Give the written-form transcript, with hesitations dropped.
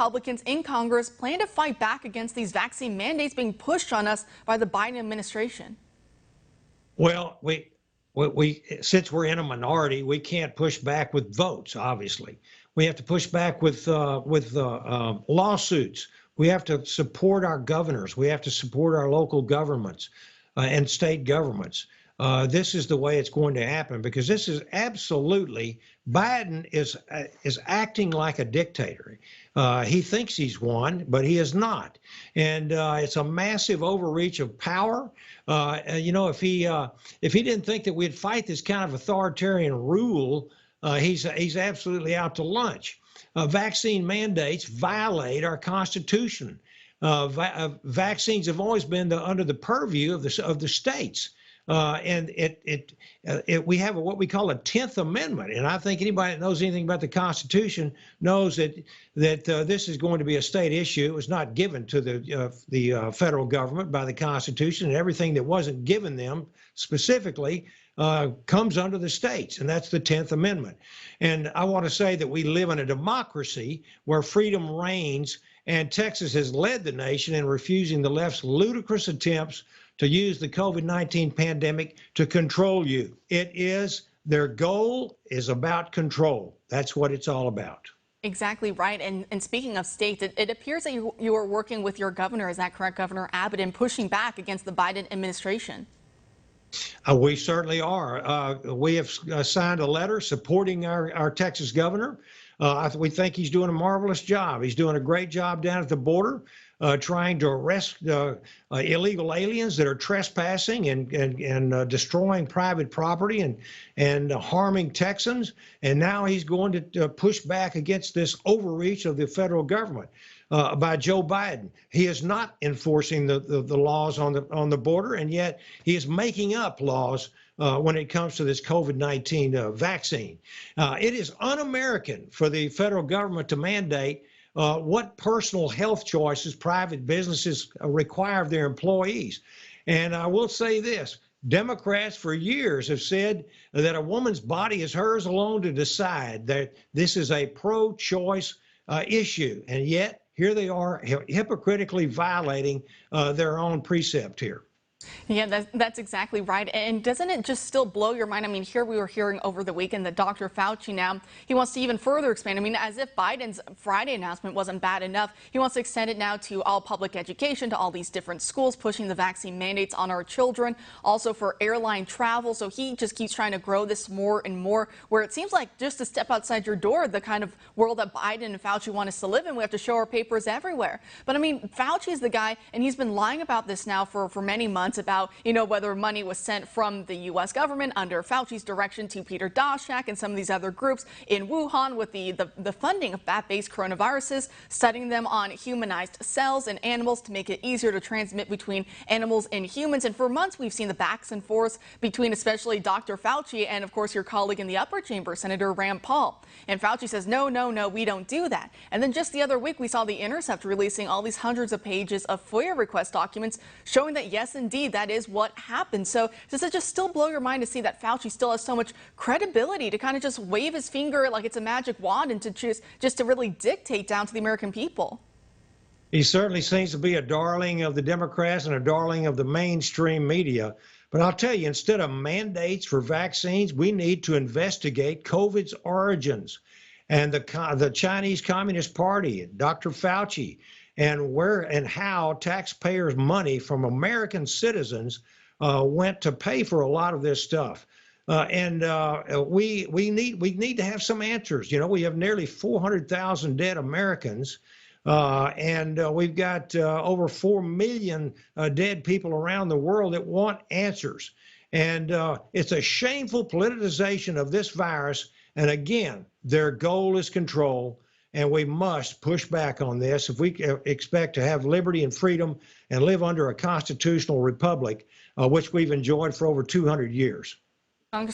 Republicans in Congress plan to fight back against these vaccine mandates being pushed on us by the Biden administration? Well, we since we're in a minority, we can't push back with votes. Obviously, we have to push back with lawsuits. We have to support our governors. We have to support our local governments and state governments. This is the way it's going to happen, because this is absolutely Biden is acting like a dictator. He thinks he's won, but he is not, and it's a massive overreach of power. If he didn't think that we'd fight this kind of authoritarian rule, he's absolutely out to lunch. Vaccine mandates violate our Constitution. Vaccines have always been under the purview of the states. And we have what we call a 10th Amendment, and I think anybody that knows anything about the Constitution knows that this is going to be a state issue. It was not given to the federal government by the Constitution, and everything that wasn't given them specifically comes under the states, and that's the 10th Amendment. And I want to say that we live in a democracy where freedom reigns, and Texas has led the nation in refusing the left's ludicrous attempts to use the COVID-19 pandemic to control you. Their goal is about control. That's what it's all about. Exactly right. And speaking of states, it appears that you are working with your governor, is that correct, Governor Abbott, in pushing back against the Biden administration? We certainly are. We have signed a letter supporting our Texas governor. We think he's doing a marvelous job. He's doing a great job down at the border, trying to arrest illegal aliens that are trespassing and destroying private property and harming Texans. And now he's going to push back against this overreach of the federal government by Joe Biden. He is not enforcing the laws on the border, and yet he is making up laws when it comes to this COVID-19 vaccine. It is un-American for the federal government to mandate what personal health choices private businesses require of their employees. And I will say this, Democrats for years have said that a woman's body is hers alone to decide, that this is a pro-choice issue. And yet here they are hypocritically violating their own precept here. Yeah, that's exactly right. And doesn't it just still blow your mind? I mean, here we were hearing over the weekend that Dr. Fauci now, he wants to even further expand. I mean, as if Biden's Friday announcement wasn't bad enough, he wants to extend it now to all public education, to all these different schools, pushing the vaccine mandates on our children, also for airline travel. So he just keeps trying to grow this more and more, where it seems like just to step outside your door, the kind of world that Biden and Fauci want us to live in, we have to show our papers everywhere. But I mean, Fauci is the guy, and he's been lying about this now for many months, about, whether money was sent from the U.S. government under Fauci's direction to Peter Daszak and some of these other groups in Wuhan with the funding of bat-based coronaviruses, studying them on humanized cells in animals to make it easier to transmit between animals and humans. And for months, we've seen the backs and forths between especially Dr. Fauci and, of course, your colleague in the upper chamber, Senator Rand Paul. And Fauci says, no, we don't do that. And then just the other week, we saw The Intercept releasing all these hundreds of pages of FOIA request documents showing that, yes, indeed, that is what happened. So does it just still blow your mind to see that Fauci still has so much credibility to kind of just wave his finger like it's a magic wand and to just to really dictate down to the American people? He certainly seems to be a darling of the Democrats and a darling of the mainstream media. But I'll tell you, instead of mandates for vaccines, we need to investigate COVID's origins and the Chinese Communist Party, Dr. Fauci, and where and how taxpayers' money from American citizens went to pay for a lot of this stuff. We need to have some answers. We have nearly 400,000 dead Americans, and we've got over 4 million dead people around the world that want answers. And it's a shameful politicization of this virus. And again, their goal is control. And we must push back on this if we expect to have liberty and freedom and live under a constitutional republic, which we've enjoyed for over 200 years.